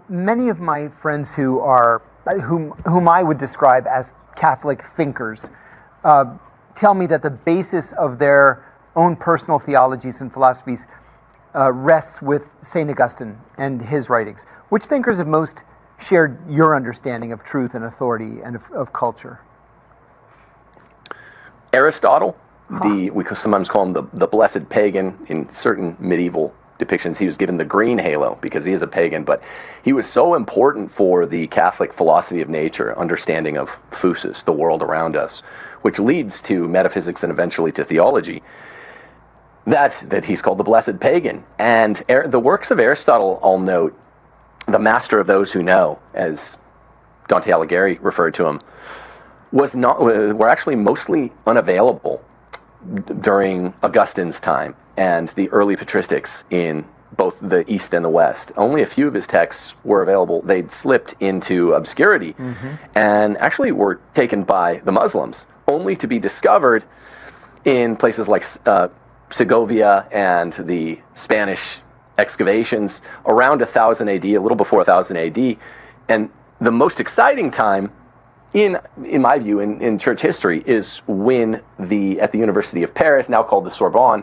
Many of my friends whom I would describe as Catholic thinkers tell me that the basis of their own personal theologies and philosophies rests with St. Augustine and his writings. Which thinkers have most shared your understanding of truth and authority and of culture? Aristotle, we could sometimes call him the blessed pagan. In certain medieval depictions, he was given the green halo because he is a pagan, but he was so important for the Catholic philosophy of nature, understanding of physis, the world around us, which leads to metaphysics and eventually to theology, that he's called the blessed pagan. And the works of Aristotle, I'll note, the master of those who know, as Dante Alighieri referred to him, were actually mostly unavailable during Augustine's time and the early patristics in both the East and the West. Only a few of his texts were available. They'd slipped into obscurity and actually were taken by the Muslims, only to be discovered in places like Segovia and the Spanish excavations around 1000 AD, a little before 1000 AD. And the most exciting time, in my view, in church history, is when at the University of Paris, now called the Sorbonne,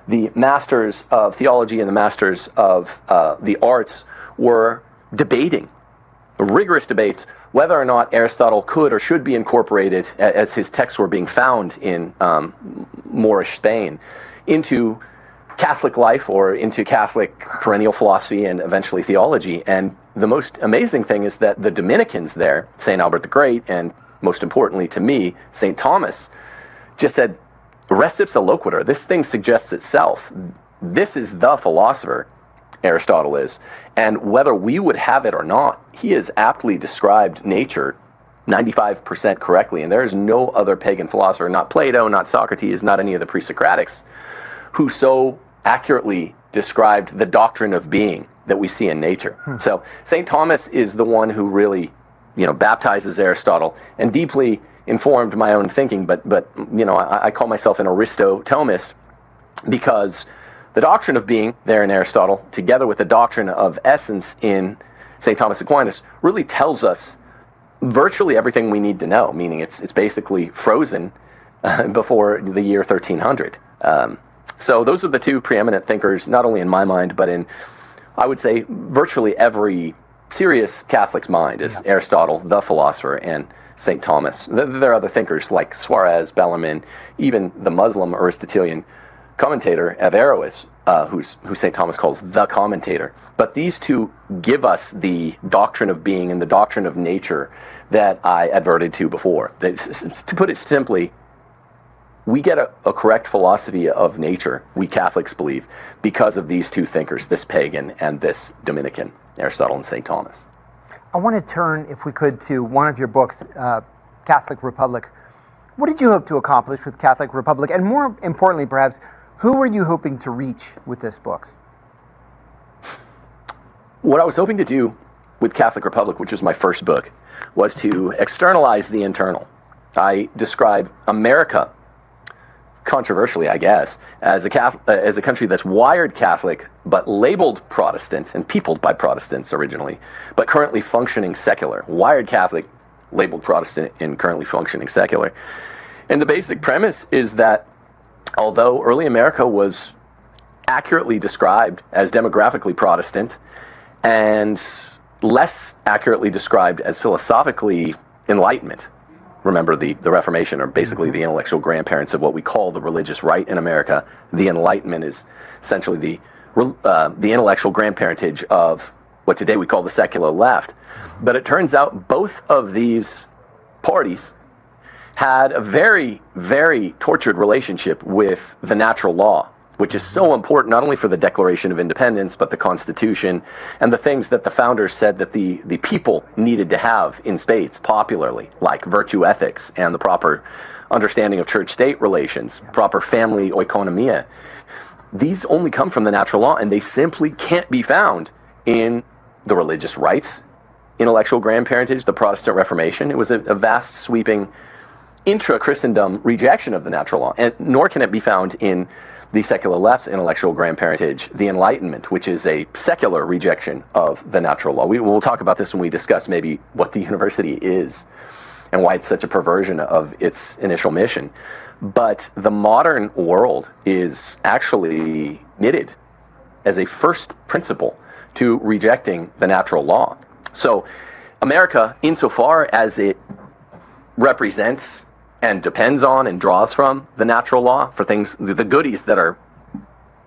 the masters of theology and the masters of the arts were debating, rigorous debates, whether or not Aristotle could or should be incorporated, as his texts were being found in Moorish Spain, into Catholic life or into Catholic perennial philosophy and eventually theology. And the most amazing thing is that the Dominicans there, St. Albert the Great, and most importantly to me, St. Thomas, just said, res ipsa loquitur, this thing suggests itself. This is the philosopher, Aristotle is. And whether we would have it or not, he has aptly described nature 95% correctly. And there is no other pagan philosopher, not Plato, not Socrates, not any of the pre-Socratics, who so accurately described the doctrine of being that we see in nature. So St. Thomas is the one who really, baptizes Aristotle and deeply informed my own thinking. But I call myself an Aristotomist because the doctrine of being there in Aristotle, together with the doctrine of essence in St. Thomas Aquinas, really tells us virtually everything we need to know. Meaning, it's basically frozen before the year 1300. So those are the two preeminent thinkers, not only in my mind, but in, I would say, virtually every serious Catholic's mind is Aristotle, the philosopher, and St. Thomas. There are other thinkers like Suarez, Bellarmine, even the Muslim Aristotelian commentator Averroes, who St. Thomas calls the commentator. But these two give us the doctrine of being and the doctrine of nature that I adverted to before. To put it simply, we get a correct philosophy of nature, we Catholics believe, because of these two thinkers, this pagan and this Dominican, Aristotle and St. Thomas. I want to turn, if we could, to one of your books, Catholic Republic. What did you hope to accomplish with Catholic Republic? And more importantly, perhaps, who were you hoping to reach with this book? What I was hoping to do with Catholic Republic, which was my first book, was to externalize the internal. I describe America, controversially, I guess, as a country that's wired Catholic, but labeled Protestant and peopled by Protestants originally, but currently functioning secular. Wired Catholic, labeled Protestant, and currently functioning secular. And the basic premise is that although early America was accurately described as demographically Protestant and less accurately described as philosophically Enlightenment, remember, the Reformation are basically the intellectual grandparents of what we call the religious right in America. The Enlightenment is essentially the intellectual grandparentage of what today we call the secular left. But it turns out both of these parties had a very, very tortured relationship with the natural law, which is so important not only for the Declaration of Independence, but the Constitution and the things that the founders said that the people needed to have in spades popularly, like virtue ethics and the proper understanding of church-state relations, proper family oikonomia. These only come from the natural law, and they simply can't be found in the religious rights, intellectual grandparentage, the Protestant Reformation. It was a vast, sweeping intra-Christendom rejection of the natural law, and nor can it be found in the secular left's intellectual grandparentage, the Enlightenment, which is a secular rejection of the natural law. We'll talk about this when we discuss maybe what the university is and why it's such a perversion of its initial mission. But the modern world is actually knitted as a first principle to rejecting the natural law. So America, insofar as it represents and depends on and draws from the natural law for things, the goodies that are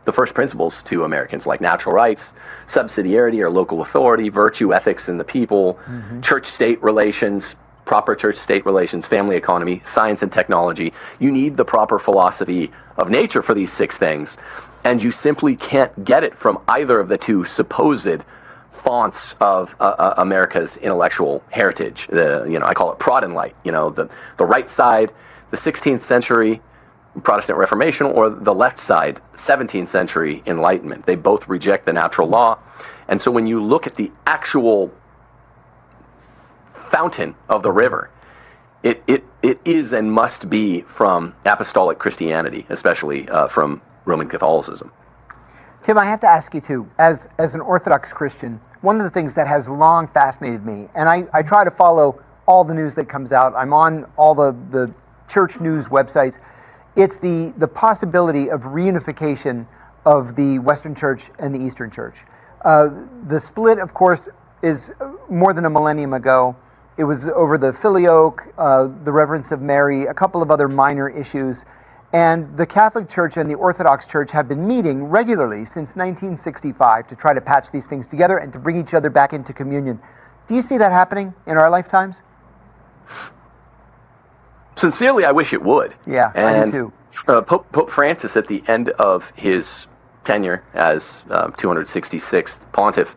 the first principles to Americans, like natural rights, subsidiarity or local authority, virtue, ethics in the people, church-state relations, proper church-state relations, family economy, science and technology. You need the proper philosophy of nature for these 6 things, and you simply can't get it from either of the 2 supposed fonts of America's intellectual heritage. I call it Prot and Light. The right side, the 16th century Protestant Reformation, or the left side, 17th century Enlightenment. They both reject the natural law. And so when you look at the actual fountain of the river, it is and must be from apostolic Christianity, especially from Roman Catholicism. Tim, I have to ask you too, as an Orthodox Christian, one of the things that has long fascinated me, and I try to follow all the news that comes out, I'm on all the church news websites, it's the possibility of reunification of the Western Church and the Eastern Church. The split, of course, is more than a millennium ago. It was over the Filioque, the Reverence of Mary, a couple of other minor issues. And the Catholic Church and the Orthodox Church have been meeting regularly since 1965 to try to patch these things together and to bring each other back into communion. Do you see that happening in our lifetimes? Sincerely, I wish it would. Yeah, I do too. Pope Francis, at the end of his tenure as 266th pontiff,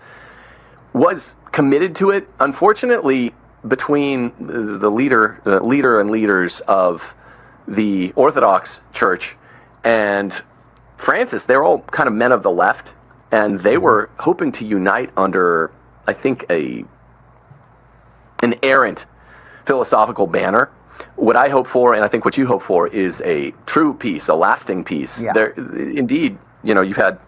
was committed to it. Unfortunately, between the leader and leaders of the Orthodox Church and Francis, they're all kind of men of the left, and they were hoping to unite under, I think, an errant philosophical banner. What I hope for, and I think what you hope for, is a true peace, a lasting peace. Yeah. There, indeed, you've had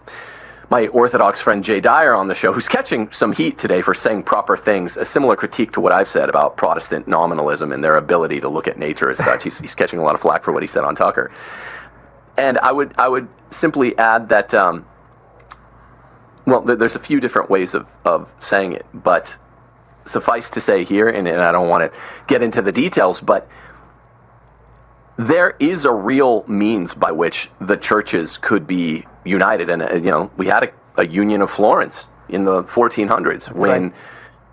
my Orthodox friend Jay Dyer on the show, who's catching some heat today for saying proper things, a similar critique to what I've said about Protestant nominalism and their ability to look at nature as such. He's catching a lot of flack for what he said on Tucker. And I would simply add that, there's a few different ways of saying it, but suffice to say here, and I don't want to get into the details, but there is a real means by which the churches could be united. And, we had a Union of Florence in the 1400s. That's when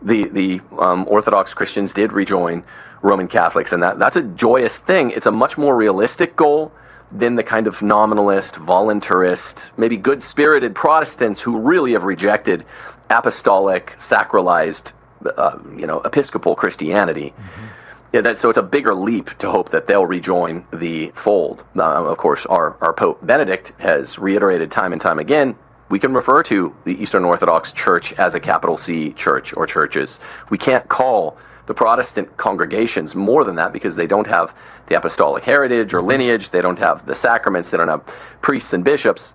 right. the Orthodox Christians did rejoin Roman Catholics. And that's a joyous thing. It's a much more realistic goal than the kind of nominalist, voluntarist, maybe good-spirited Protestants who really have rejected apostolic, sacralized, Episcopal Christianity. Mm-hmm. Yeah, so it's a bigger leap to hope that they'll rejoin the fold. Of course, our Pope Benedict has reiterated time and time again, we can refer to the Eastern Orthodox Church as a capital C church or churches. We can't call the Protestant congregations more than that because they don't have the apostolic heritage or lineage, they don't have the sacraments, they don't have priests and bishops,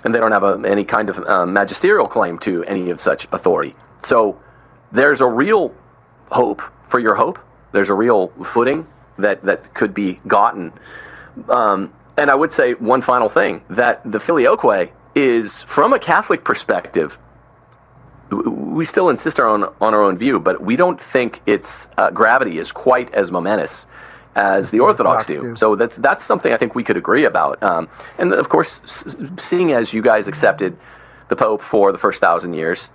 and they don't have any kind of magisterial claim to any of such authority. So there's a real hope for your hope. There's a real footing that could be gotten. And I would say one final thing, that the Filioque is, from a Catholic perspective, we still insist on our own view, but we don't think its gravity is quite as momentous as the Orthodox do. So that's something I think we could agree about. And of course, seeing as you guys accepted the Pope for the first 1,000 years,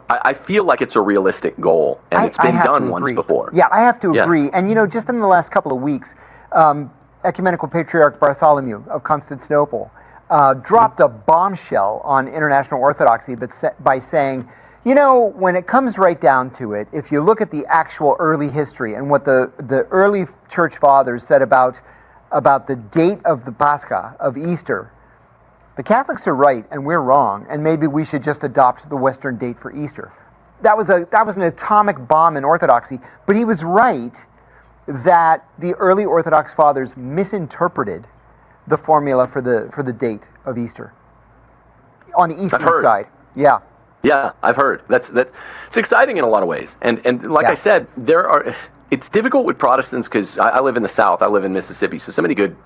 I feel like it's a realistic goal, and it's been done once before. Yeah, I have to agree. And, just in the last couple of weeks, Ecumenical Patriarch Bartholomew of Constantinople dropped a bombshell on international orthodoxy by saying, when it comes right down to it, if you look at the actual early history and what the early church fathers said about the date of the Pascha, of Easter, the Catholics are right and we're wrong, and maybe we should just adopt the Western date for Easter. That was an atomic bomb in orthodoxy, but he was right that the early Orthodox fathers misinterpreted the formula for the date of Easter on the eastern heard. side. Yeah. Yeah, I've heard. It's exciting in a lot of ways. And like I said, it's difficult with Protestants because I live in the South. I live in Mississippi, so many good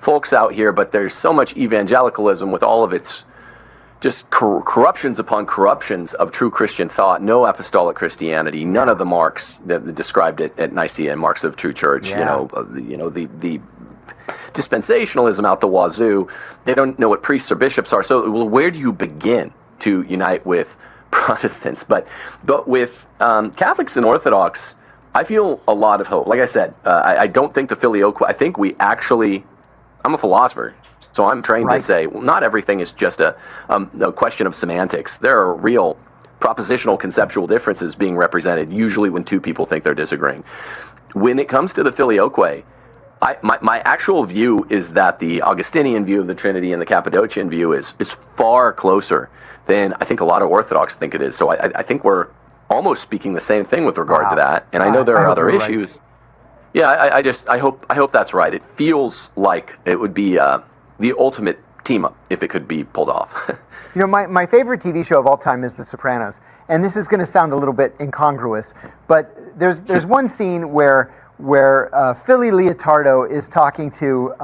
folks out here, but there's so much evangelicalism with all of its just corruptions upon corruptions of true Christian thought, no apostolic Christianity, none of the marks that described it at Nicaea and marks of true church, the dispensationalism out the wazoo. They don't know what priests or bishops are. So, well, where do you begin to unite with Protestants? But with Catholics and Orthodox, I feel a lot of hope. Like I said, I don't think the filioque, I think we actually, I'm a philosopher, so I'm trained to say, well, not everything is just a question of semantics. There are real propositional conceptual differences being represented, usually when two people think they're disagreeing. When it comes to the filioque, my actual view is that the Augustinian view of the Trinity and the Cappadocian view is far closer than I think a lot of Orthodox think it is. So I think we're almost speaking the same thing with regard to that. And I know there are other issues. Right. Yeah, I hope that's right. It feels like it would be the ultimate team up if it could be pulled off. You know, my favorite TV show of all time is The Sopranos, and this is going to sound a little bit incongruous, but there's one scene where Philly Leotardo is talking to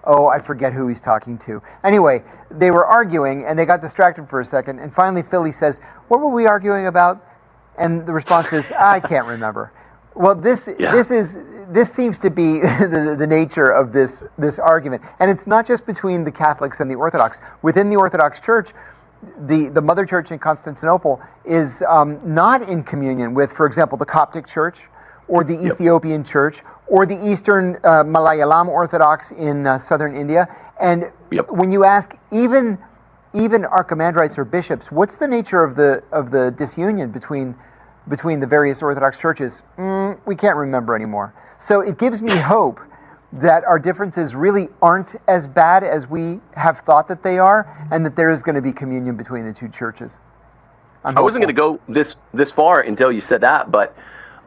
I forget who he's talking to. Anyway, they were arguing and they got distracted for a second, and finally Philly says, "What were we arguing about?" And the response is, "I can't remember." Well, this seems to be the nature of this argument, and it's not just between the Catholics and the Orthodox. Within the Orthodox Church, the Mother Church in Constantinople is not in communion with, for example, the Coptic Church, or the Ethiopian Church, or the Eastern Malayalam Orthodox in southern India. And when you ask even archimandrites or bishops, what's the nature of the disunion between the various Orthodox churches? We can't remember anymore. So it gives me hope that our differences really aren't as bad as we have thought that they are, and that there is going to be communion between the two churches. I wasn't going to go this far until you said that, but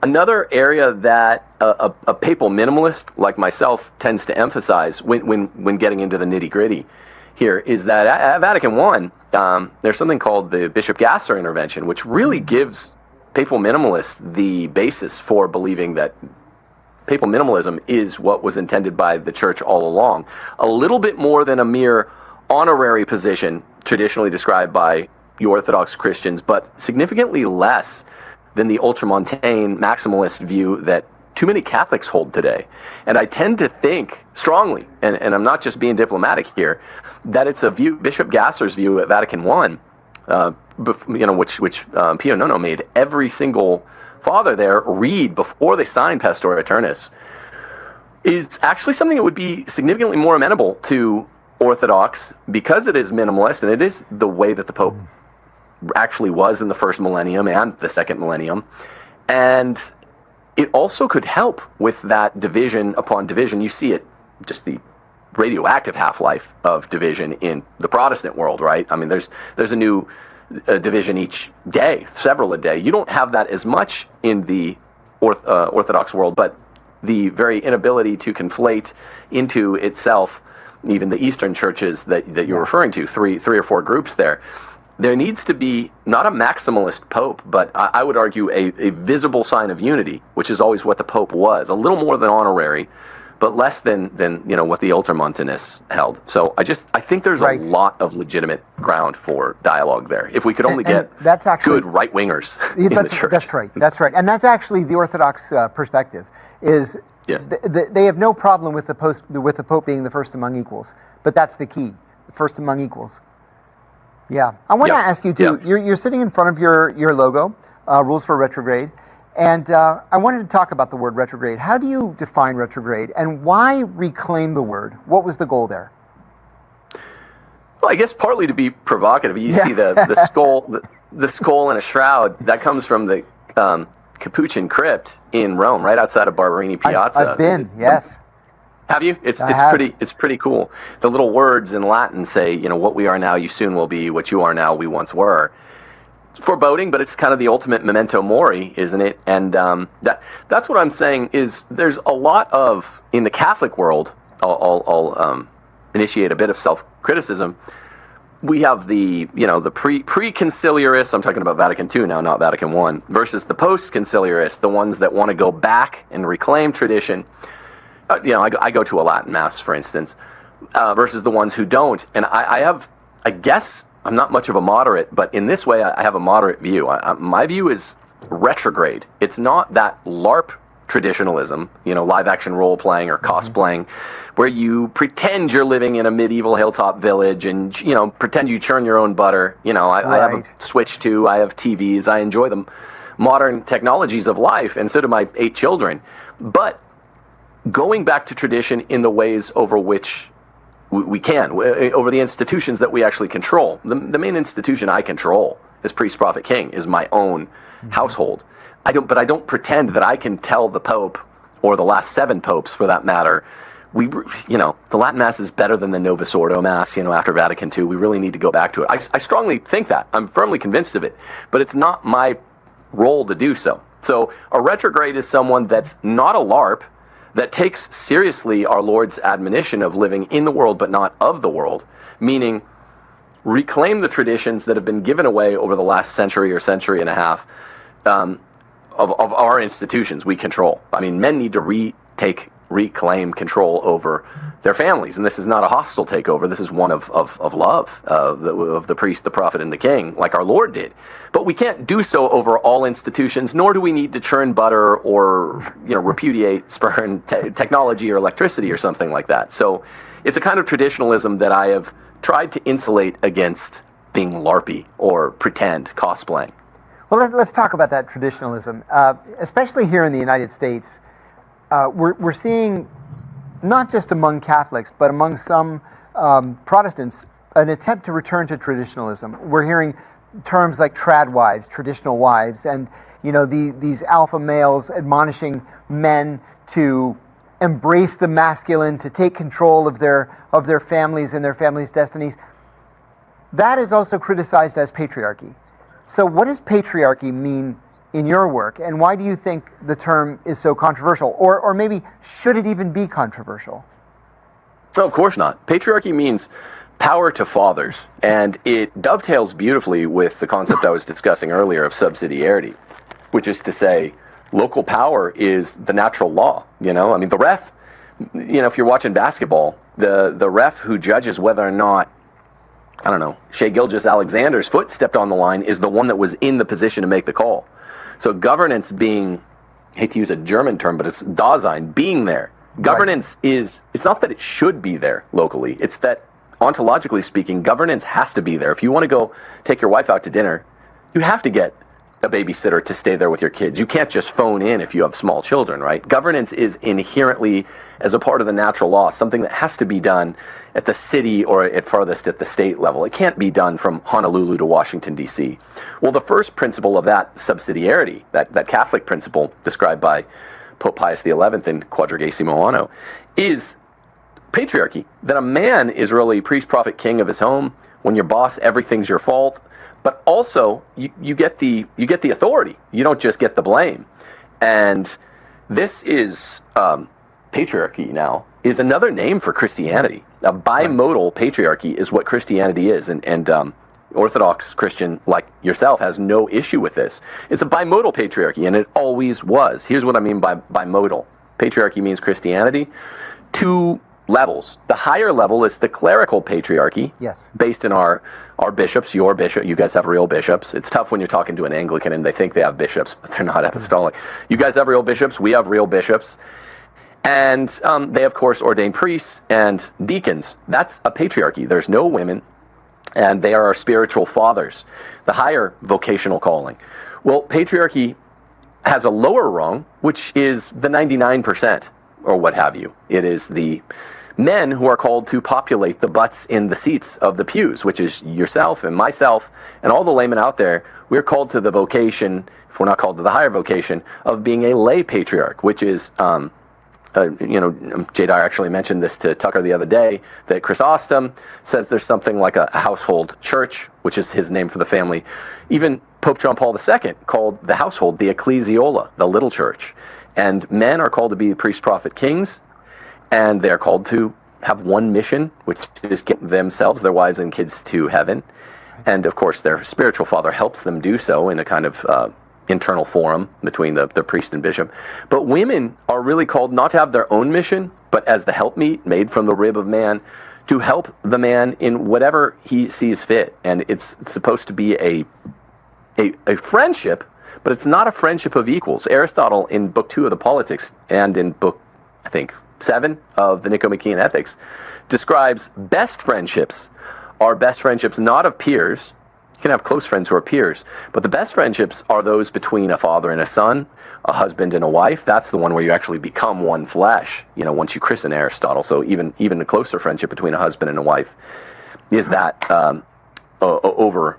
another area that a papal minimalist like myself tends to emphasize when getting into the nitty-gritty here is that at Vatican I, there's something called the Bishop Gasser intervention, which really gives papal minimalists the basis for believing that papal minimalism is what was intended by the church all along. A little bit more than a mere honorary position traditionally described by you Orthodox Christians, but significantly less than the ultramontane maximalist view that too many Catholics hold today. And I tend to think strongly, and I'm not just being diplomatic here, that it's a view, Bishop Gasser's view at Vatican I, which Pio Nono made every single father there read before they signed Pastor Aeternus, is actually something that would be significantly more amenable to Orthodox because it is minimalist, and it is the way that the Pope actually was in the first millennium and the second millennium. And it also could help with that division upon division. You see it, just the radioactive half-life of division in the Protestant world, right? I mean, there's a new division each day, several a day. You don't have that as much in the Orthodox world, but the very inability to conflate into itself even the Eastern churches that you're referring to, three or four groups there. There needs to be not a maximalist pope, but I would argue a visible sign of unity, which is always what the pope was, a little more than honorary, but less than what the ultramontanists held. So I think there's a lot of legitimate ground for dialogue there. If we could only get that's actually, good right wingers in the church. That's right, and that's actually the Orthodox perspective. Is they have no problem with the Pope being the first among equals, but that's the key, first among equals. Yeah, I want to ask you too. You're sitting in front of your logo, Rules for Retrograde, and I wanted to talk about the word retrograde. How do you define retrograde, and why reclaim the word? What was the goal there? Well, I guess partly to be provocative. You see the skull, the skull in a shroud. That comes from the Capuchin crypt in Rome, right outside of Barberini Piazza. I've been, yes. Have you? It's pretty cool. The little words in Latin say, what we are now, you soon will be. What you are now, we once were. It's foreboding, but it's kind of the ultimate memento mori, isn't it? And that's what I'm saying is there's a lot of, in the Catholic world, I'll initiate a bit of self-criticism, we have the pre-conciliarists, I'm talking about Vatican II now, not Vatican I, versus the post-conciliarists, the ones that want to go back and reclaim tradition. I go to a Latin Mass, for instance, versus the ones who don't. And I guess I'm not much of a moderate, but in this way, I have a moderate view. My view is retrograde. It's not that LARP traditionalism, live action role playing or cosplaying, where you pretend you're living in a medieval hilltop village and pretend you churn your own butter. I have a Switch 2, I have TVs, I enjoy the modern technologies of life, and so do my 8 children. But going back to tradition in the ways over which we can, over the institutions that we actually control. The main institution I control as priest, prophet, king is my own household. I don't pretend that I can tell the Pope, or the last 7 popes for that matter, the Latin Mass is better than the Novus Ordo Mass, after Vatican II. We really need to go back to it. I strongly think that. I'm firmly convinced of it. But it's not my role to do so. So a retrograde is someone that's not a LARP, that takes seriously our Lord's admonition of living in the world but not of the world, meaning reclaim the traditions that have been given away over the last century or century and a half of our institutions we control. I mean, men need to reclaim control over their families, and this is not a hostile takeover. This is one of love, of the priest, the prophet, and the king, like our Lord did. But we can't do so over all institutions, nor do we need to churn butter or repudiate, spurn technology or electricity or something like that. So it's a kind of traditionalism that I have tried to insulate against being LARPy or pretend cosplaying. Well, let's talk about that traditionalism, especially here in the United States. We're seeing, not just among Catholics, but among some Protestants, an attempt to return to traditionalism. We're hearing terms like trad wives, traditional wives, and these alpha males admonishing men to embrace the masculine, to take control of their families and their families' destinies. That is also criticized as patriarchy. So what does patriarchy mean in your work, and why do you think the term is so controversial? Or maybe should it even be controversial? No, of course not. Patriarchy means power to fathers, and it dovetails beautifully with the concept I was discussing earlier of subsidiarity, which is to say local power is the natural law. I mean, the ref, if you're watching basketball, the ref who judges whether or not, I don't know, Shai Gilgeous-Alexander's foot stepped on the line is the one that was in the position to make the call. So governance being, I hate to use a German term, but it's Dasein, being there. Governance is, it's not that it should be there locally, it's that ontologically speaking, governance has to be there. If you want to go take your wife out to dinner, you have to get a babysitter to stay there with your kids. You can't just phone in if you have small children, right? Governance is inherently, as a part of the natural law, something that has to be done at the city or at farthest at the state level. It can't be done from Honolulu to Washington, D.C. Well, the first principle of that subsidiarity, that Catholic principle described by Pope Pius XI in Quadragesimo Anno, is patriarchy, that a man is really priest, prophet, king of his home. When you're boss, everything's your fault. But also, you get the authority. You don't just get the blame. And this is patriarchy now is another name for Christianity. A bimodal patriarchy is what Christianity is, and Orthodox Christian like yourself has no issue with this. It's a bimodal patriarchy, and it always was. Here's what I mean by bimodal. Patriarchy means Christianity. 2 levels. The higher level is the clerical patriarchy, yes, based in our bishops, your bishop. You guys have real bishops. It's tough when you're talking to an Anglican and they think they have bishops, but they're not apostolic. You guys have real bishops. We have real bishops. And they, of course, ordain priests and deacons. That's a patriarchy. There's no women, and they are our spiritual fathers, the higher vocational calling. Well, patriarchy has a lower rung, which is the 99%, or what have you. It is the men who are called to populate the butts in the seats of the pews, which is yourself and myself and all the laymen out there. We're called to the vocation, if we're not called to the higher vocation, of being a lay patriarch, which is, J. Dyer actually mentioned this to Tucker the other day, that Chrysostom says there's something like a household church, which is his name for the family. Even Pope John Paul II called the household the ecclesiola, the little church. And men are called to be priest, prophet, kings, and they're called to have one mission, which is get themselves, their wives and kids to heaven. And of course, their spiritual father helps them do so in a kind of internal forum between the priest and bishop. But women are really called not to have their own mission, but as the helpmeet made from the rib of man, to help the man in whatever he sees fit. And it's supposed to be a friendship, but it's not a friendship of equals. Aristotle, in book 2 of the Politics and in book, I think, 7 of the Nicomachean Ethics, describes best friendships are best friendships not of peers. You can have close friends who are peers, but the best friendships are those between a father and a son, a husband and a wife. That's the one where you actually become one flesh, once you christen Aristotle. So even the closer friendship between a husband and a wife is that over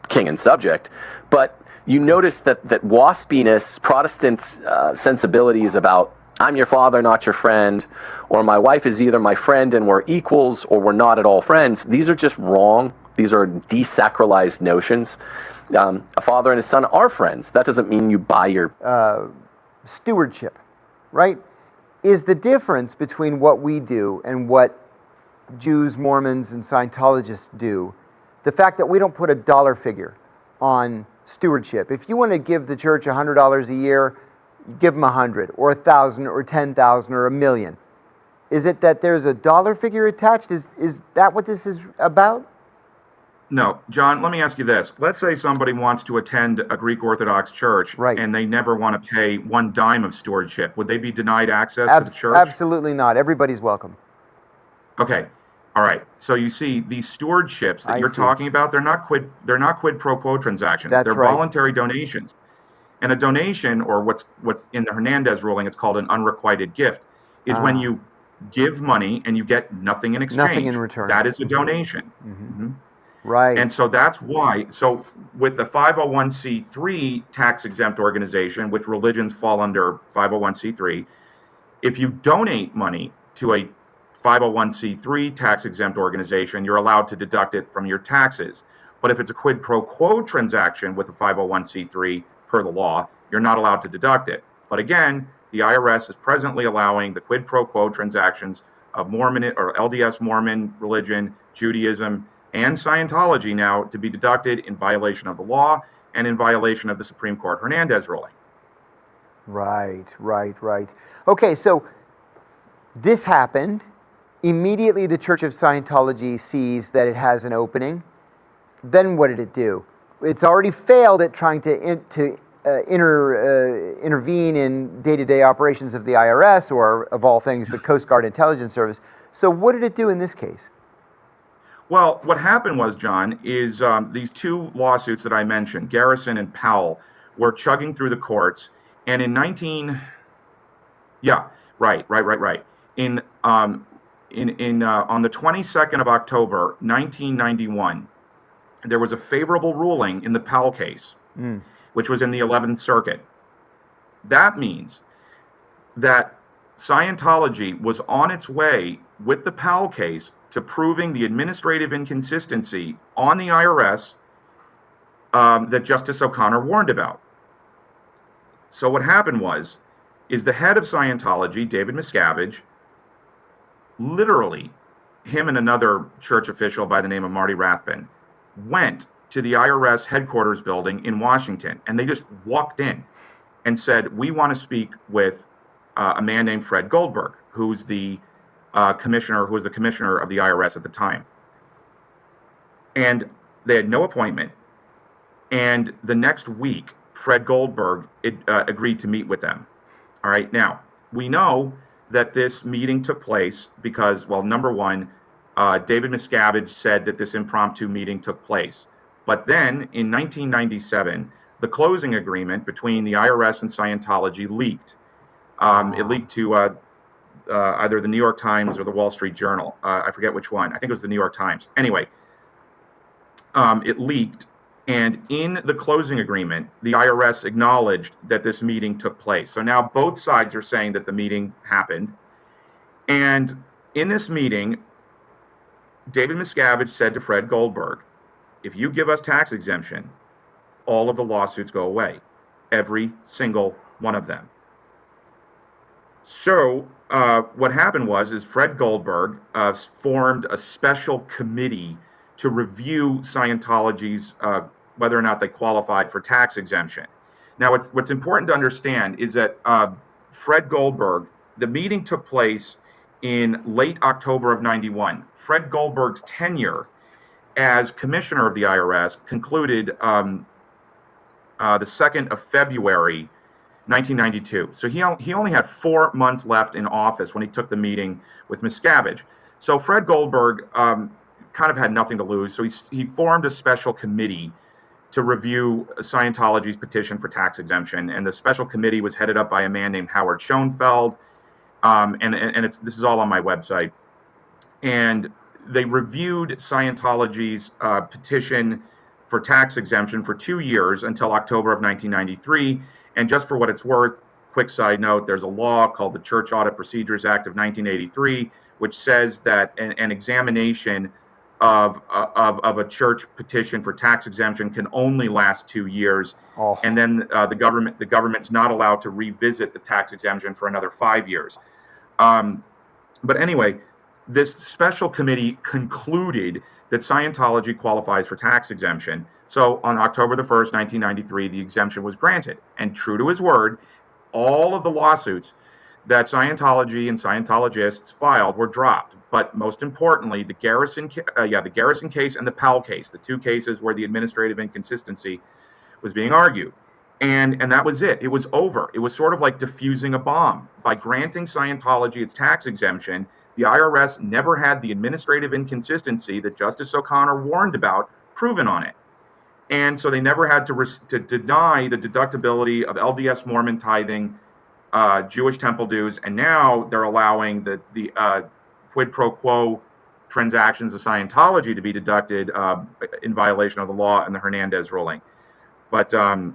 king and subject. But you notice that waspiness, Protestant sensibilities about I'm your father, not your friend, or my wife is either my friend and we're equals or we're not at all friends, these are just wrong. These are desacralized notions. A father and his son are friends. That doesn't mean you buy your... Stewardship, right, is the difference between what we do and what Jews, Mormons, and Scientologists do. The fact that we don't put a dollar figure on stewardship. If you want to give the church $100 a year, give them 100 or 1,000 or 10,000 or 1,000,000. Is it that there's a dollar figure attached? Is that what this is about? No, John, let me ask you this. Let's say somebody wants to attend a Greek Orthodox church and they never want to pay one dime of stewardship. Would they be denied access to the church? Absolutely not. Everybody's welcome. Okay. All right. So you see, these stewardships that you're talking about, they're not quid pro quo transactions. They're voluntary donations. And a donation, or what's in the Hernandez ruling, it's called an unrequited gift, is when you give money and you get nothing in exchange. Nothing in return. That is a donation. Mm-hmm. Right. And so that's why, so with the 501c3 tax-exempt organization, which religions fall under 501c3, if you donate money to a 501c3 tax-exempt organization, you're allowed to deduct it from your taxes. But if it's a quid pro quo transaction with a 501c3, per the law, you're not allowed to deduct it. But again, the IRS is presently allowing the quid pro quo transactions of Mormon or LDS Mormon religion, Judaism, and Scientology now to be deducted in violation of the law and in violation of the Supreme Court Hernandez ruling. Right. Okay, so this happened. Immediately the Church of Scientology sees that it has an opening. Then what did it do? It's already failed at trying to intervene in day-to-day operations of the IRS or, of all things, the Coast Guard Intelligence Service. So what did it do in this case? Well, what happened was, John, is these two lawsuits that I mentioned, Garrison and Powell, were chugging through the courts. And in on the 22nd of October, 1991, there was a favorable ruling in the Powell case, which was in the 11th Circuit. That means that Scientology was on its way with the Powell case to proving the administrative inconsistency on the IRS that Justice O'Connor warned about. So what happened is the head of Scientology, David Miscavige, literally, him and another church official by the name of Marty Rathbun, went to the IRS headquarters building in Washington, and they just walked in and said, we want to speak with a man named Fred Goldberg, who's the commissioner of the IRS at the time. And they had no appointment. And the next week, Fred Goldberg agreed to meet with them. All right. Now, we know that this meeting took place because, well, number one, David Miscavige said that this impromptu meeting took place. But then in 1997, the closing agreement between the IRS and Scientology leaked. It leaked to either the New York Times or the Wall Street Journal. I forget which one. I think it was the New York Times. Anyway, it leaked. And in the closing agreement, the IRS acknowledged that this meeting took place. So now both sides are saying that the meeting happened. And in this meeting, David Miscavige said to Fred Goldberg, if you give us tax exemption, all of the lawsuits go away. Every single one of them. So what happened is Fred Goldberg formed a special committee to review Scientology's whether or not they qualified for tax exemption. Now, what's important to understand is that Fred Goldberg, the meeting took place in late October of '91. Fred Goldberg's tenure as commissioner of the IRS concluded the 2nd of February 1992. So he only had 4 months left in office when he took the meeting with Miscavige. So Fred Goldberg kind of had nothing to lose. So he formed a special committee to review Scientology's petition for tax exemption. And the special committee was headed up by a man named Howard Schoenfeld. This is all on my website. And they reviewed Scientology's petition for tax exemption for 2 years until October of 1993. And just for what it's worth, quick side note, there's a law called the Church Audit Procedures Act of 1983, which says that an examination of a church petition for tax exemption can only last 2 years. Oh. And then the government's not allowed to revisit the tax exemption for another 5 years. But anyway, this special committee concluded that Scientology qualifies for tax exemption. So on October the 1st, 1993, the exemption was granted. And true to his word, all of the lawsuits that Scientology and Scientologists filed were dropped. But most importantly, the Garrison case and the Powell case, the 2 cases where the administrative inconsistency was being argued. And that was it. It was over. It was sort of like diffusing a bomb. By granting Scientology its tax exemption, the IRS never had the administrative inconsistency that Justice O'Connor warned about proven on it. And so they never had to deny the deductibility of LDS Mormon tithing, Jewish temple dues, and now they're allowing the quid pro quo transactions of Scientology to be deducted in violation of the law and the Hernandez ruling. But I'm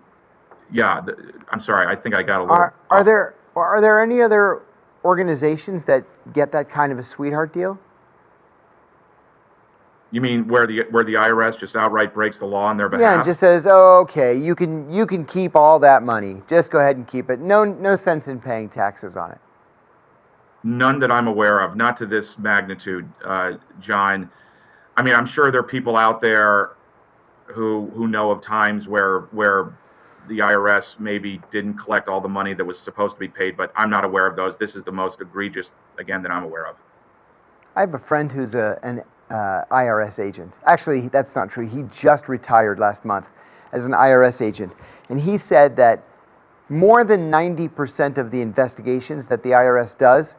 sorry, I think I got a little. Are there any other organizations that get that kind of a sweetheart deal? You mean where the IRS just outright breaks the law on their behalf? Yeah, and just says, "Oh, okay, you can keep all that money. Just go ahead and keep it. No sense in paying taxes on it." None that I'm aware of, not to this magnitude, John. I mean, I'm sure there are people out there who know of times where the IRS maybe didn't collect all the money that was supposed to be paid, but I'm not aware of those. This is the most egregious, again, that I'm aware of. I have a friend who's an IRS agent. Actually, that's not true. He just retired last month as an IRS agent. And he said that more than 90% of the investigations that the IRS does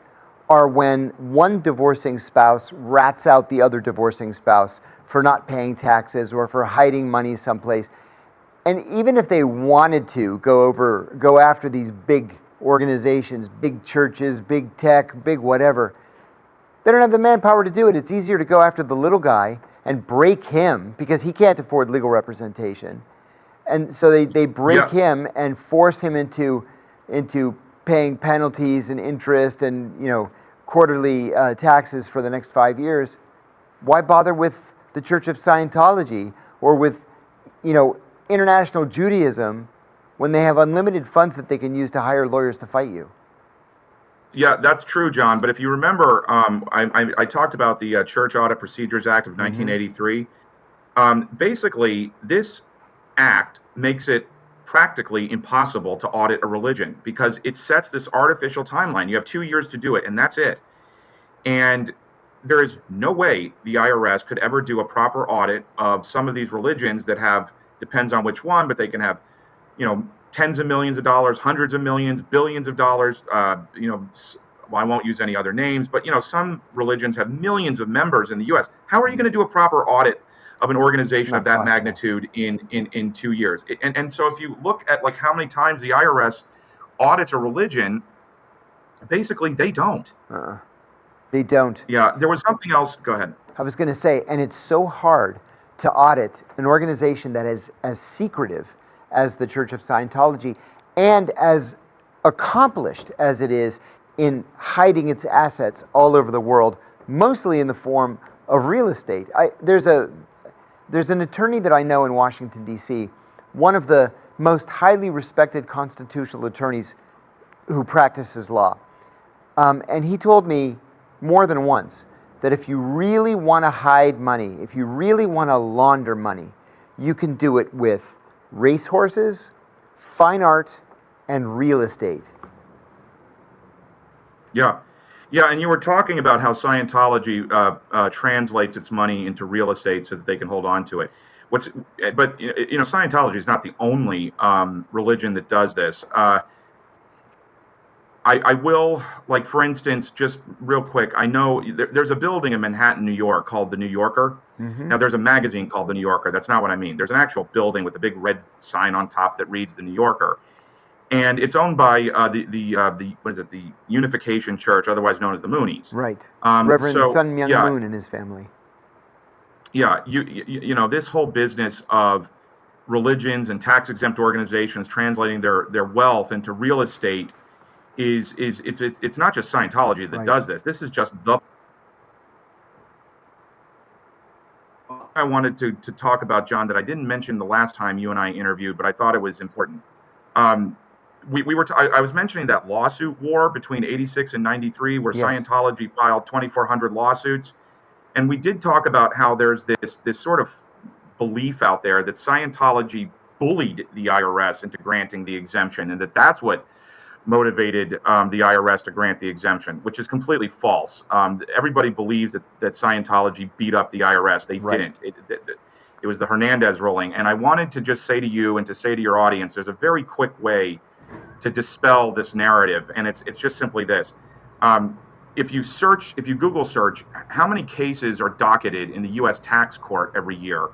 are when one divorcing spouse rats out the other divorcing spouse for not paying taxes or for hiding money someplace. And even if they wanted to go after these big organizations, big churches, big tech, big whatever, they don't have the manpower to do it. It's easier to go after the little guy and break him because he can't afford legal representation. And so they break him and force him into paying penalties and interest and quarterly taxes for the next 5 years. Why bother with the Church of Scientology or with international Judaism when they have unlimited funds that they can use to hire lawyers to fight you? Yeah, that's true, John. But if you remember, I talked about the Church Audit Procedures Act of 1983. Basically, this act makes it practically impossible to audit a religion because it sets this artificial timeline. You have 2 years to do it, and that's it. And there is no way the IRS could ever do a proper audit of some of these religions that have, depends on which one, but they can have, tens of millions of dollars, hundreds of millions, billions of dollars. I won't use any other names, but some religions have millions of members in the U.S. How are you going to do a proper audit of an organization of that possible. magnitude in 2 years? And so if you look at how many times the IRS audits a religion, basically they don't. They don't. Yeah, there was something else. Go ahead. I was going to say, and it's so hard to audit an organization that is as secretive as the Church of Scientology and as accomplished as it is in hiding its assets all over the world, mostly in the form of real estate. There's an attorney that I know in Washington, D.C., one of the most highly respected constitutional attorneys who practices law. And he told me more than once that if you really want to hide money, if you really want to launder money, you can do it with racehorses, fine art, and real estate. Yeah. Yeah, and you were talking about how Scientology translates its money into real estate so that they can hold on to it. But Scientology is not the only religion that does this. I will, like, for instance, just real quick, I know there's a building in Manhattan, New York called the New Yorker. Mm-hmm. Now, there's a magazine called the New Yorker. That's not what I mean. There's an actual building with a big red sign on top that reads the New Yorker. And it's owned by the Unification Church, otherwise known as the Moonies. Right. Reverend Sun Myung Moon and his family. Yeah, this whole business of religions and tax-exempt organizations translating their wealth into real estate it's not just Scientology that does this. This is just the. I wanted to talk about, John, that I didn't mention the last time you and I interviewed, but I thought it was important. I was mentioning that lawsuit war between 86 and 93, where Scientology filed 2,400 lawsuits, and we did talk about how there's this sort of belief out there that Scientology bullied the IRS into granting the exemption, and that's what motivated the IRS to grant the exemption, which is completely false. Everybody believes that Scientology beat up the IRS. They didn't. It was the Hernandez ruling. And I wanted to just say to you and to say to your audience, there's a very quick way to dispel this narrative, and it's just simply this. If you Google search how many cases are docketed in the U.S. tax court every year,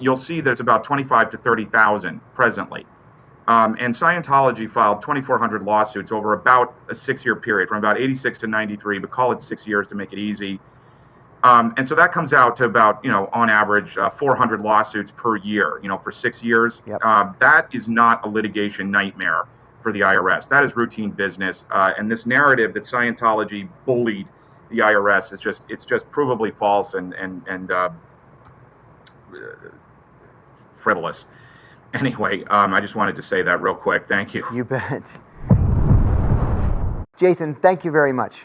you'll see there's about 25 to 30,000 presently. And Scientology filed 2,400 lawsuits over about a 6-year period, from about 86 to 93, but call it 6 years to make it easy. And so that comes out to about, on average, 400 lawsuits per year, for 6 years. Yep. That is not a litigation nightmare for the IRS. That is routine business. And this narrative that Scientology bullied the IRS it's just provably false and frivolous. Anyway, I just wanted to say that real quick. Thank you. You bet. Jason, thank you very much.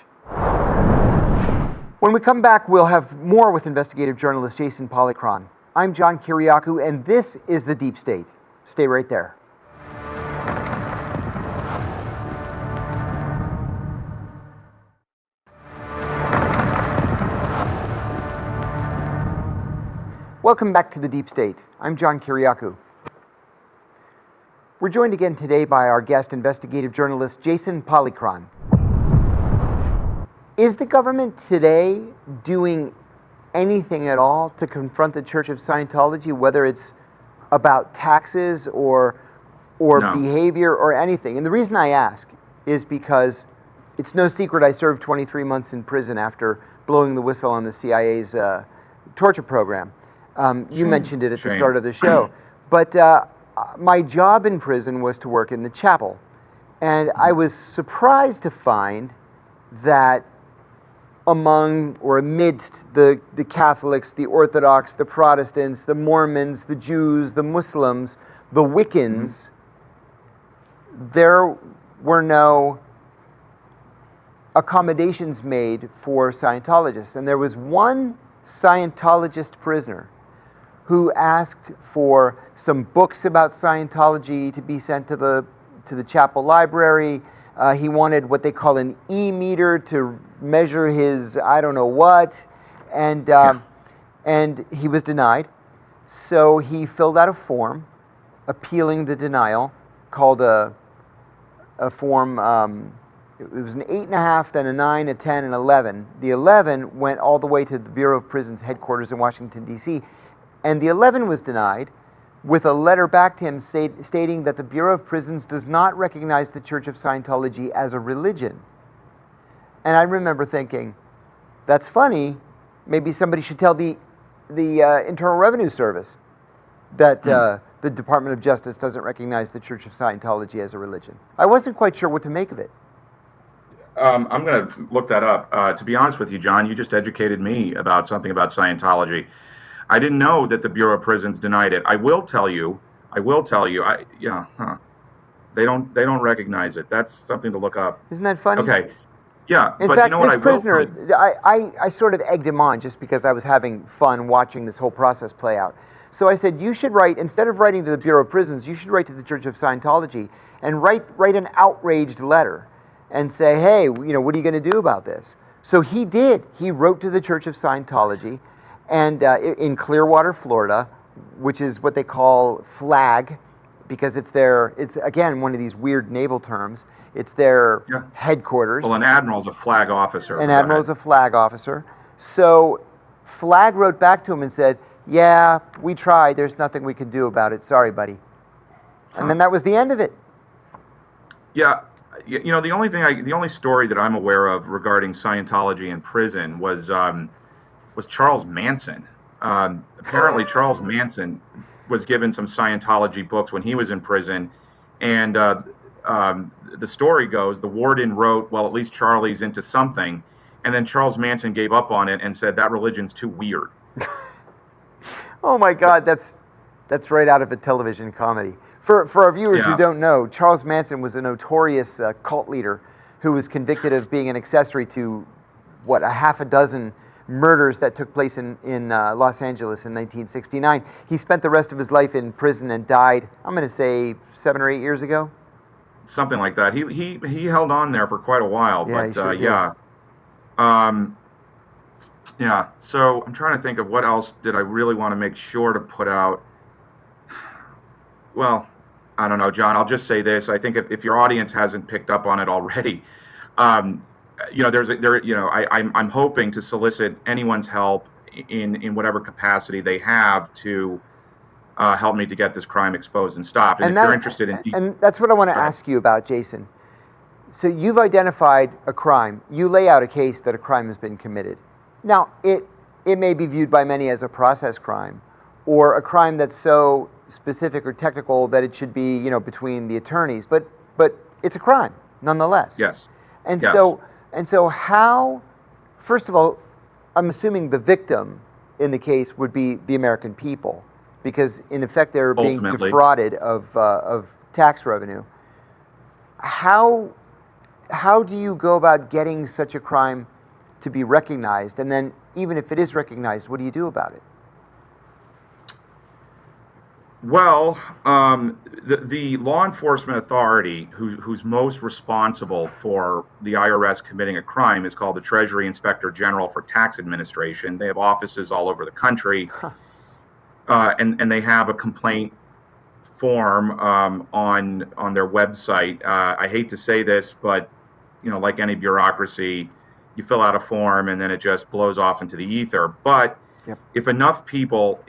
When we come back, we'll have more with investigative journalist Jason Policron. I'm John Kiriakou, and this is The Deep State. Stay right there. Welcome back to The Deep State. I'm John Kiriakou. We're joined again today by our guest, investigative journalist Jason Policron. Is the government today doing anything at all to confront the Church of Scientology, whether it's about taxes or behavior or anything? And the reason I ask is because it's no secret I served 23 months in prison after blowing the whistle on the CIA's torture program. You mentioned it at the start of the show. But my job in prison was to work in the chapel. And I was surprised to find that among or amidst the Catholics, the Orthodox, the Protestants, the Mormons, the Jews, the Muslims, the Wiccans, there were no accommodations made for Scientologists. And there was one Scientologist prisoner who asked for some books about Scientology to be sent to the chapel library. He wanted what they call an e-meter to measure his I don't know what, and he was denied. So he filled out a form appealing the denial, called a form. It was an 8.5, then a 9, a 10, and 11. The 11 went all the way to the Bureau of Prisons headquarters in Washington, D.C., and the 11 was denied, with a letter back to him stating that the Bureau of Prisons does not recognize the Church of Scientology as a religion. And I remember thinking, that's funny. Maybe somebody should tell the Internal Revenue Service that the Department of Justice doesn't recognize the Church of Scientology as a religion. I wasn't quite sure what to make of it. I'm going to look that up. To be honest with you, John, you just educated me about something about Scientology. I didn't know that the Bureau of Prisons denied it. I will tell you. They don't recognize it. That's something to look up. Isn't that funny? Okay. Yeah, In but you fact, know what this I will prisoner, point. I sort of egged him on just because I was having fun watching this whole process play out. So I said, you should write, instead of writing to the Bureau of Prisons, you should write to the Church of Scientology and write an outraged letter and say, hey, what are you going to do about this? So he did. He wrote to the Church of Scientology and in Clearwater, Florida, which is what they call flag, because it's again, one of these weird naval terms. It's their Yeah. headquarters. Well, an admiral's a flag officer. An Go admiral ahead. is a flag officer. So Flag wrote back to him and said, yeah, we tried. There's nothing we can do about it. Sorry, buddy. And then that was the end of it. Yeah, the only story that I'm aware of regarding Scientology in prison was Charles Manson. Apparently, Charles Manson was given some Scientology books when he was in prison, and the story goes the warden wrote, "Well, at least Charlie's into something," and then Charles Manson gave up on it and said that religion's too weird. Oh my God, that's right out of a television comedy. For our viewers who Yeah. don't know, Charles Manson was a notorious cult leader who was convicted of being an accessory to, a half a dozen murders that took place in Los Angeles in 1969. He spent the rest of his life in prison and died, I'm going to say 7 or 8 years ago. Something like that. He held on there for quite a while, Yeah, he but sure did. yeah. Yeah, so I'm trying to think of what else did I really want to make sure to put out. Well, I don't know, John. I'll just say this. I think if your audience hasn't picked up on it already, I'm hoping to solicit anyone's help in whatever capacity they have to help me to get this crime exposed and stopped. And if you're interested in and that's what I want to ask you about, Jason. So you've identified a crime. You lay out a case that a crime has been committed. Now, it may be viewed by many as a process crime, or a crime that's so specific or technical that it should be, between the attorneys. But it's a crime nonetheless. Yes. And Yes. so how? First of all, I'm assuming the victim in the case would be the American people, because in effect they're being Ultimately. defrauded of tax revenue. How do you go about getting such a crime to be recognized? And then even if it is recognized, what do you do about it? Well, the law enforcement authority who's most responsible for the IRS committing a crime is called the Treasury Inspector General for Tax Administration. They have offices all over the country, and they have a complaint form on their website. I hate to say this, but like any bureaucracy, you fill out a form and then it just blows off into the ether. But Yep. if enough people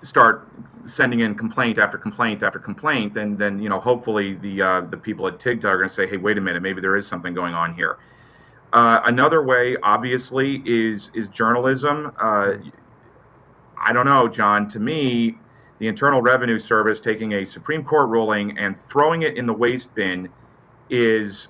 start sending in complaint after complaint after complaint, then hopefully the people at TIGTA are going to say, hey, wait a minute, maybe there is something going on here. Another way, obviously, is journalism. I don't know, John. To me, the Internal Revenue Service taking a Supreme Court ruling and throwing it in the waste bin is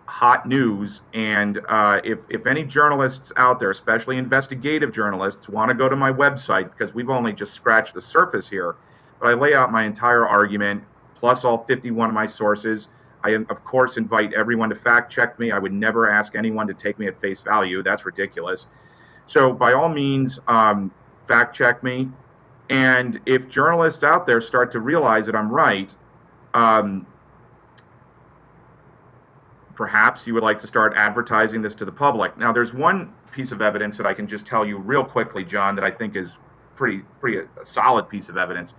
hot news. And if any journalists out there, especially investigative journalists, want to go to my website, because we've only just scratched the surface here, but I lay out my entire argument, plus all 51 of my sources. I, of course, invite everyone to fact check me. I would never ask anyone to take me at face value. That's ridiculous. So by all means, fact check me. And if journalists out there start to realize that I'm right, perhaps you would like to start advertising this to the public. Now, there's one piece of evidence that I can just tell you real quickly, John, that I think is pretty a solid piece of evidence.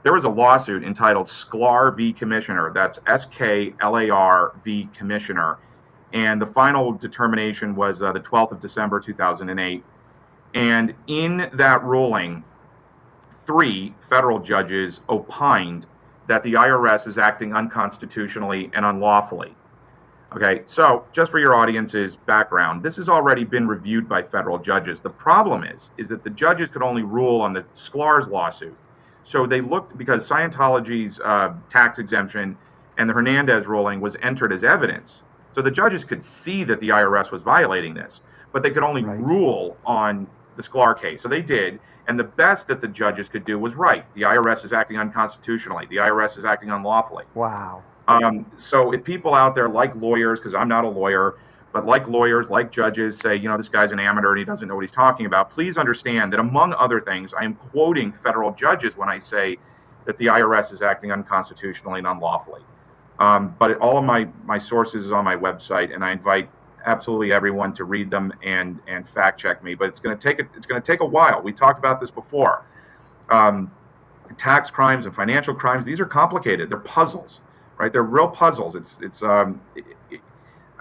There was a lawsuit entitled Sklar v. Commissioner. That's SKLAR v. Commissioner. And the final determination was the 12th of December, 2008. And in that ruling, 3 federal judges opined that the IRS is acting unconstitutionally and unlawfully. Okay, so just for your audience's background, this has already been reviewed by federal judges. The problem is that the judges could only rule on the Sklar's lawsuit. So they looked, because Scientology's tax exemption and the Hernandez ruling was entered as evidence. So the judges could see that the IRS was violating this, but they could only rule on the Sklar case. So they did, and the best that the judges could do was right. The IRS is acting unconstitutionally. The IRS is acting unlawfully. Wow. So if people out there like lawyers, because I'm not a lawyer, but like lawyers, like judges, say, this guy's an amateur and he doesn't know what he's talking about, please understand that among other things, I am quoting federal judges when I say that the IRS is acting unconstitutionally and unlawfully. But all of my sources is on my website, and I invite absolutely everyone to read them and fact check me. But it's going to take a while. We talked about this before. Tax crimes and financial crimes, these are complicated. They're puzzles, right? They're real puzzles.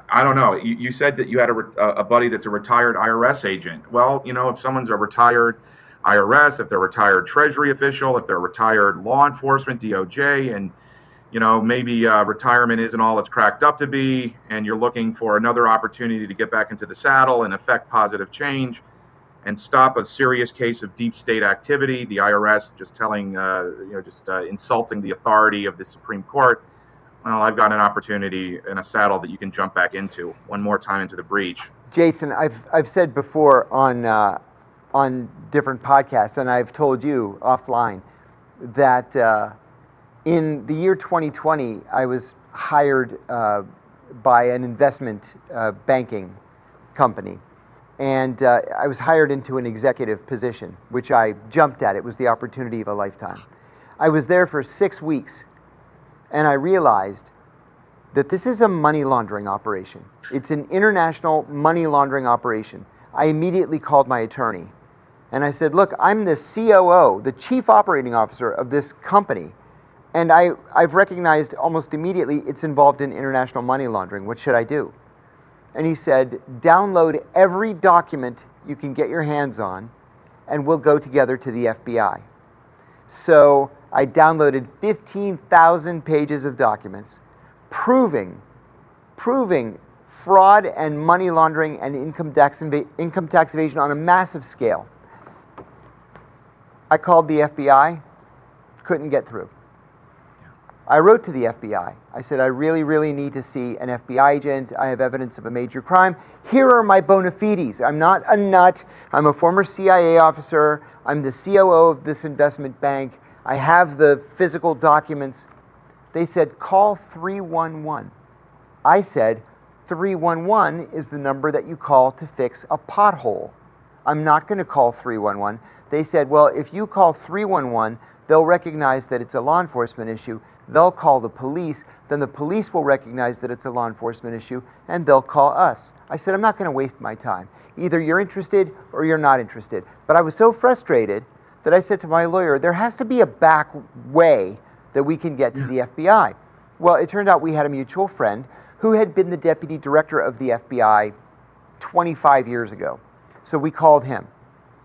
I don't know. You said that you had a buddy that's a retired IRS agent. Well, if someone's a retired IRS, if they're a retired Treasury official, if they're a retired law enforcement, DOJ, and maybe retirement isn't all it's cracked up to be, and you're looking for another opportunity to get back into the saddle and affect positive change and stop a serious case of deep state activity, the IRS just insulting the authority of the Supreme Court. Well, I've got an opportunity in a saddle that you can jump back into one more time into the breach. Jason, I've said before on different podcasts, and I've told you offline, that in the year 2020, I was hired by an investment banking company. And I was hired into an executive position, which I jumped at. It was the opportunity of a lifetime. I was there for 6 weeks, and I realized that this is a money laundering operation. It's an international money laundering operation. I immediately called my attorney, and I said, look, I'm the COO, the chief operating officer of this company, and I've recognized almost immediately it's involved in international money laundering. What should I do? And he said, download every document you can get your hands on, and we'll go together to the FBI. So I downloaded 15,000 pages of documents proving fraud and money laundering and income tax evasion on a massive scale. I called the FBI, couldn't get through. I wrote to the FBI. I said, I really, really need to see an FBI agent. I have evidence of a major crime. Here are my bona fides. I'm not a nut. I'm a former CIA officer. I'm the COO of this investment bank. I have the physical documents. They said, call 311. I said, 311 is the number that you call to fix a pothole. I'm not going to call 311. They said, well, if you call 311, they'll recognize that it's a law enforcement issue. They'll call the police, then the police will recognize that it's a law enforcement issue, and they'll call us. I said, I'm not going to waste my time. Either you're interested or you're not interested. But I was so frustrated that I said to my lawyer, there has to be a back way that we can get to the FBI. Well, it turned out we had a mutual friend who had been the deputy director of the FBI 25 years ago. So we called him.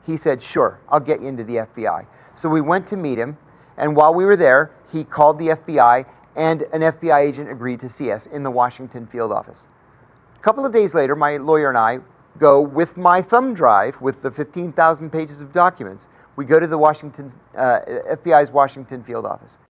He said, sure, I'll get you into the FBI. So we went to meet him, and while we were there, he called the FBI, and an FBI agent agreed to see us in the Washington field office. A couple of days later, my lawyer and I go with my thumb drive with the 15,000 pages of documents. We go to the FBI's Washington field office.